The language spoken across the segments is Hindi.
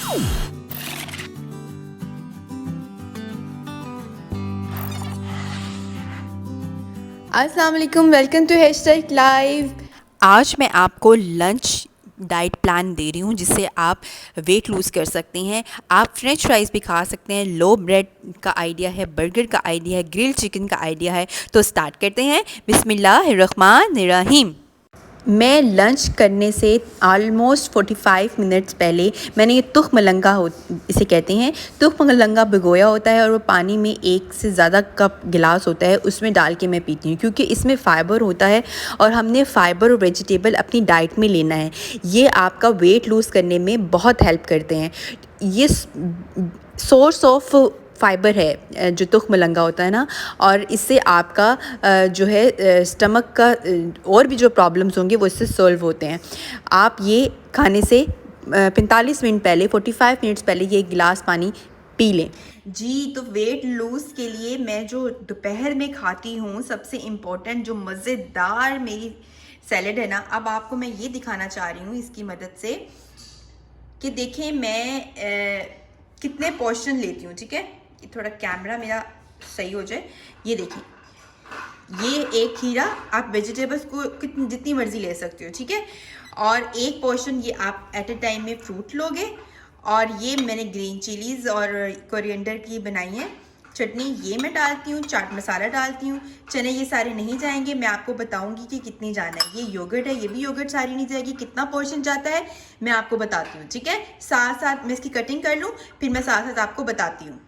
अस्सलाम वालेकुम, वेलकम टू हैशटैग लाइव। आज मैं आपको लंच डाइट प्लान दे रही हूँ जिससे आप वेट लूज़ कर सकते हैं। आप फ्रेंच फ्राइज़ भी खा सकते हैं, लो ब्रेड का आइडिया है, बर्गर का आइडिया है, ग्रिल्ड चिकन का आइडिया है। तो स्टार्ट करते हैं। बिस्मिल्लाहिर्रहमानिर्रहीम। मैं लंच करने से ऑलमोस्ट 45 मिनट्स पहले मैंने ये तुख मलंगा इसे कहते हैं, तुख मलंगा भिगोया होता है और वो पानी में 1 से ज़्यादा कप गिलास होता है, उसमें डाल के मैं पीती हूँ क्योंकि इसमें फ़ाइबर होता है और हमने फ़ाइबर और वेजिटेबल अपनी डाइट में लेना है। ये आपका वेट लूज़ करने में बहुत हेल्प करते हैं। ये सोर्स ऑफ फ़ाइबर है जो तुख मलंगा होता है ना, और इससे आपका जो है स्टमक का और भी जो प्रॉब्लम्स होंगे वो इससे सॉल्व होते हैं। आप ये खाने से 45 मिनट पहले, 45 मिनट्स पहले ये एक गिलास पानी पी लें। जी, तो वेट लूज़ के लिए मैं जो दोपहर में खाती हूँ, सबसे इम्पोर्टेंट जो मज़ेदार मेरी सैलड है ना, अब आपको मैं ये दिखाना चाह रही हूँ इसकी मदद से कि देखें मैं कितने पोर्शन लेती हूँ। ठीक है, ये थोड़ा कैमरा मेरा सही हो जाए। ये देखिए, ये एक खीरा, आप वेजिटेबल्स को कितनी जितनी मर्जी ले सकते हो। ठीक है, और एक पोर्शन ये आप एट ए टाइम में फ्रूट लोगे। और ये मैंने ग्रीन चिलीज़ और कोरिएंडर की बनाई है चटनी, ये मैं डालती हूँ। चाट मसाला डालती हूँ। चने ये सारे नहीं जाएंगे, मैं आपको बताऊंगी कि कितनी जाना है। ये योगर्ट है, ये भी योगर्ट सारी नहीं जाएगी। कितना पोर्शन जाता है मैं आपको बताती हूँ। ठीक है, साथ साथ मैं इसकी कटिंग कर लूँ, फिर मैं साथ साथ आपको बताती हूँ।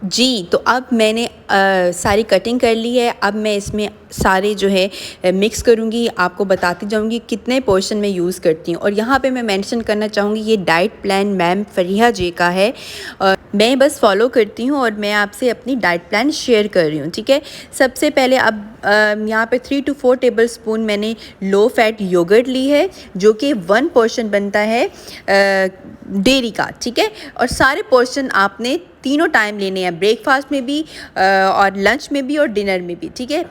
जी, तो अब मैंने सारी कटिंग कर ली है। अब मैं इसमें सारे जो है मिक्स करूँगी, आपको बताती जाऊँगी कितने पोर्शन मैं यूज़ करती हूँ। और यहाँ पे मैं मेंशन करना चाहूँगी ये डाइट प्लान मैम फरीहा जी का है। मैं बस फॉलो करती हूँ और मैं आपसे अपनी डाइट प्लान शेयर कर रही हूँ। ठीक है, सबसे पहले अब यहाँ पे 3 to 4 टेबल स्पून मैंने लो फैट योगर्ट ली है जो कि 1 पोर्शन बनता है डेयरी का। ठीक है, और सारे पोर्शन आपने तीनों टाइम लेने हैं, ब्रेकफास्ट में भी और लंच में भी और डिनर में भी। ठीक है,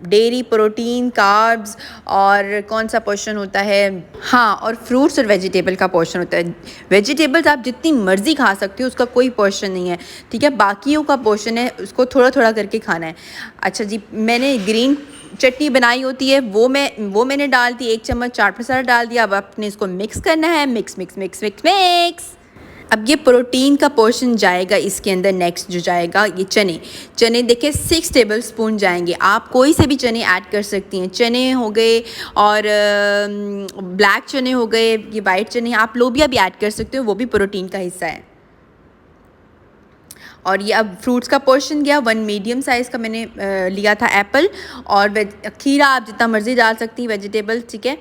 डेयरी, प्रोटीन, कार्ब्स और कौन सा पोर्शन होता है, हाँ, और फ्रूट्स और वेजिटेबल का पोर्शन होता है। वेजिटेबल्स आप जितनी मर्ज़ी खा सकते हो, उसका कोई पोर्शन नहीं है। ठीक है, बाकियों का पोर्शन है, उसको थोड़ा थोड़ा करके खाना है। अच्छा जी, मैंने ग्रीन चटनी बनाई होती है, वो मैंने डाल दी, 1 चम्मच चाट मसाला डाल दिया। अब आपने इसको मिक्स करना है, mix mix mix mix mix. अब ये प्रोटीन का पोर्शन जाएगा इसके अंदर। नेक्स्ट जो जाएगा ये चने देखिए 6 टेबल स्पून जाएंगे। आप कोई से भी चने ऐड कर सकती हैं। चने हो गए और ब्लैक चने हो गए, ये वाइट चने, आप लोबिया भी ऐड कर सकते हो, वो भी प्रोटीन का हिस्सा है। और ये अब फ्रूट्स का पोर्शन गया, 1 मीडियम साइज़ का मैंने लिया था एप्पल, और खीरा आप जितना मर्ज़ी डाल सकती हैं वेजिटेबल। ठीक है,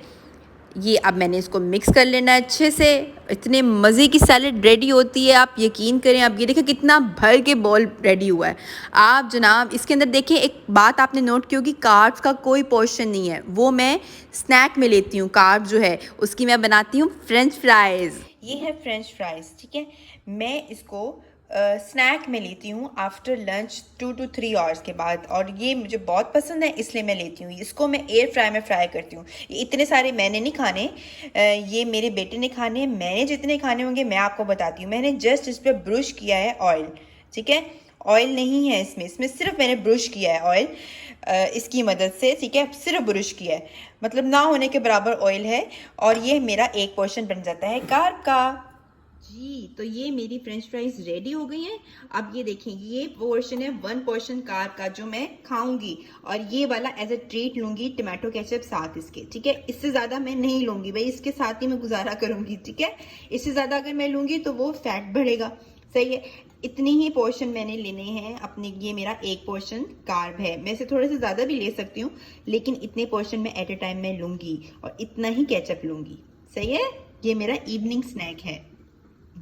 ये अब मैंने इसको मिक्स कर लेना है अच्छे से। इतने मज़े की सैलड रेडी होती है, आप यकीन करें। अब ये देखें कितना भर के बॉल रेडी हुआ है। आप जनाब इसके अंदर देखें, एक बात आपने नोट की होगी, कार्ब्स का कोई पोर्शन नहीं है, वो मैं स्नैक में लेती हूँ। कार्ब जो है उसकी मैं बनाती हूँ फ्रेंच फ्राइज़। ये है फ्रेंच फ्राइज़। ठीक है, मैं इसको स्नैक में लेती हूँ आफ्टर लंच 2 to 3 आवर्स के बाद, और ये मुझे बहुत पसंद है इसलिए मैं लेती हूँ। इसको मैं एयर फ्राई में फ्राई करती हूँ। ये इतने सारे मैंने नहीं खाने, ये मेरे बेटे ने खाने। मैंने जितने खाने होंगे मैं आपको बताती हूँ। मैंने जस्ट इस पर ब्रश किया है ऑयल। ठीक है, ऑयल नहीं है इसमें सिर्फ मैंने ब्रश किया है ऑयल इसकी मदद से। ठीक है, सिर्फ ब्रश किया है, मतलब ना होने के बराबर ऑयल है। और ये मेरा एक पोर्शन बन जाता है कार्ब का। जी, तो ये मेरी फ्रेंच फ्राइज रेडी हो गई हैं। अब ये देखें, ये पोर्शन है 1 पोर्शन कार्ब का जो मैं खाऊंगी, और ये वाला एज ए ट्रीट लूंगी, टमाटो केचप साथ इसके। ठीक है, इससे ज़्यादा मैं नहीं लूंगी भाई, इसके साथ ही मैं गुजारा करूंगी। ठीक है, इससे ज़्यादा अगर मैं लूंगी तो वो फैट बढ़ेगा। सही है, इतनी ही पोर्शन मैंने लेने हैं अपने। ये मेरा एक पोर्शन कार्ब है, मैं इसे थोड़े से ज़्यादा भी ले सकती हूँ, लेकिन इतने पोर्शन में एट ए टाइम मैं लूंगी, और इतना ही केचप लूंगी। सही है, ये मेरा इवनिंग स्नैक है।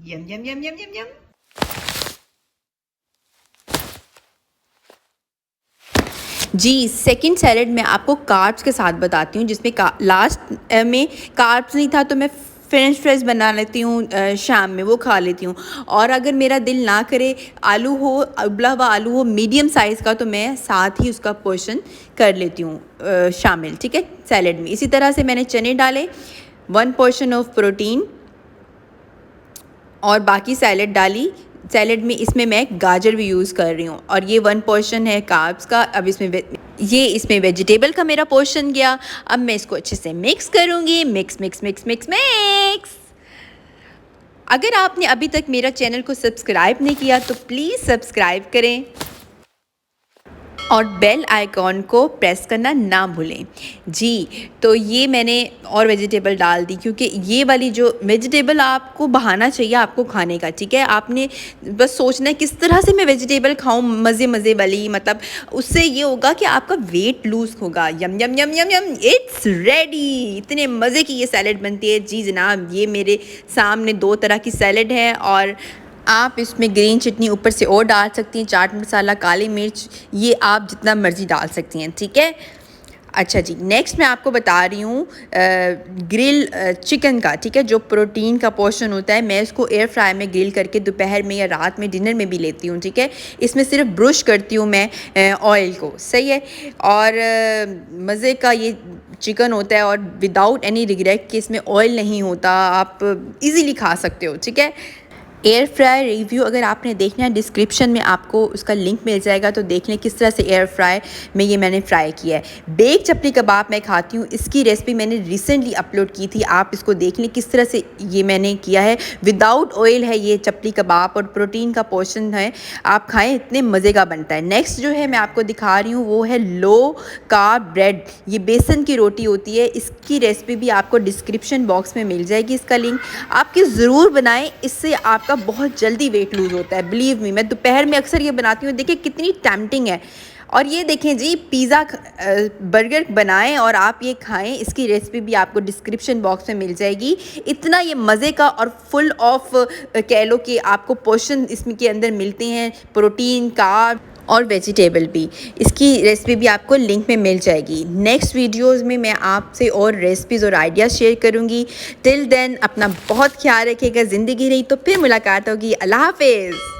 यम यम यम यम यम यम। जी, सेकंड सैलेड मैं आपको कार्ब्स के साथ बताती हूँ, जिसमें लास्ट में कार्ब्स नहीं था तो मैं फ्रेंच फ्राइज बना लेती हूँ शाम में, वो खा लेती हूँ। और अगर मेरा दिल ना करे, आलू हो, उबला हुआ आलू हो मीडियम साइज़ का, तो मैं साथ ही उसका पोर्शन कर लेती हूँ शामिल। ठीक है, सैलेड में। इसी तरह से मैंने चने डाले, 1 पोर्शन ऑफ प्रोटीन, और बाकी सैलेड डाली। सैलेड में इसमें मैं गाजर भी यूज़ कर रही हूँ और ये 1 पोर्शन है कार्ब्स का। अब इसमें वेजिटेबल का मेरा पोर्शन गया। अब मैं इसको अच्छे से मिक्स करूँगी, mix mix mix mix mix. अगर आपने अभी तक मेरा चैनल को सब्सक्राइब नहीं किया तो प्लीज़ सब्सक्राइब करें और बेल आइकॉन को प्रेस करना ना भूलें जी। तो ये मैंने और वेजिटेबल डाल दी, क्योंकि ये वाली जो वेजिटेबल आपको बहाना चाहिए आपको खाने का, ठीक है। आपने बस सोचना है किस तरह से मैं वेजिटेबल खाऊं मज़े मज़े वाली, मतलब उससे ये होगा कि आपका वेट लूज़ होगा। यम यम यम यम यम, इट्स रेडी। इतने मज़े की ये सैलड बनती है जी जनाब। ये मेरे सामने 2 तरह की सैलड है और आप इसमें ग्रीन चटनी ऊपर से और डाल सकती हैं, चाट मसाला, काली मिर्च, ये आप जितना मर्ज़ी डाल सकती हैं, ठीक है। अच्छा जी, नेक्स्ट मैं आपको बता रही हूँ ग्रिल चिकन का, ठीक है। जो प्रोटीन का पोर्शन होता है मैं इसको एयर फ्राई में ग्रिल करके दोपहर में या रात में डिनर में भी लेती हूँ, ठीक है। इसमें सिर्फ ब्रुश करती हूँ मैं ऑयल को, सही है। और मज़े का ये चिकन होता है और विदाउट एनी रिग्रेट कि इसमें ऑयल नहीं होता, आप इजीली खा सकते हो, ठीक है। एयर फ्राई रिव्यू अगर आपने देखना है डिस्क्रिप्शन में आपको उसका लिंक मिल जाएगा, तो देख लें किस तरह से एयर फ्राई में ये मैंने फ्राई किया है। बेक चपली कबाब मैं खाती हूँ, इसकी रेसिपी मैंने रिसेंटली अपलोड की थी, आप इसको देख लें किस तरह से ये मैंने किया है। विदाउट ऑयल है ये चपली कबाब और प्रोटीन का पोर्शन है, आप खाएँ इतने मज़े का बनता है। नेक्स्ट जो है मैं आपको दिखा रही हूँ वो है लो कार्ब ब्रेड। ये बेसन की रोटी होती है, इसकी रेसिपी भी आपको डिस्क्रिप्शन बॉक्स में मिल जाएगी, इसका लिंक आपकी ज़रूर बनाएं, इससे आप का बहुत जल्दी वेट लूज़ होता है। बिलीव मी, मैं दोपहर में अक्सर ये बनाती हूँ। देखिए कितनी टेम्पटिंग है। और ये देखें जी, पिज़्ज़ा बर्गर बनाएं और आप ये खाएं, इसकी रेसिपी भी आपको डिस्क्रिप्शन बॉक्स में मिल जाएगी। इतना ये मज़े का और फुल ऑफ कह लो कि आपको पोर्शन इसमें के अंदर मिलते हैं, प्रोटीन, कार्ब और वेजिटेबल भी। इसकी रेसिपी भी आपको लिंक में मिल जाएगी। नेक्स्ट वीडियोस में मैं आपसे और रेसिपीज़ और आइडियाज़ शेयर करूँगी। टिल देन अपना बहुत ख्याल रखिएगा। ज़िंदगी रही तो फिर मुलाकात होगी। अल्लाह हाफिज़।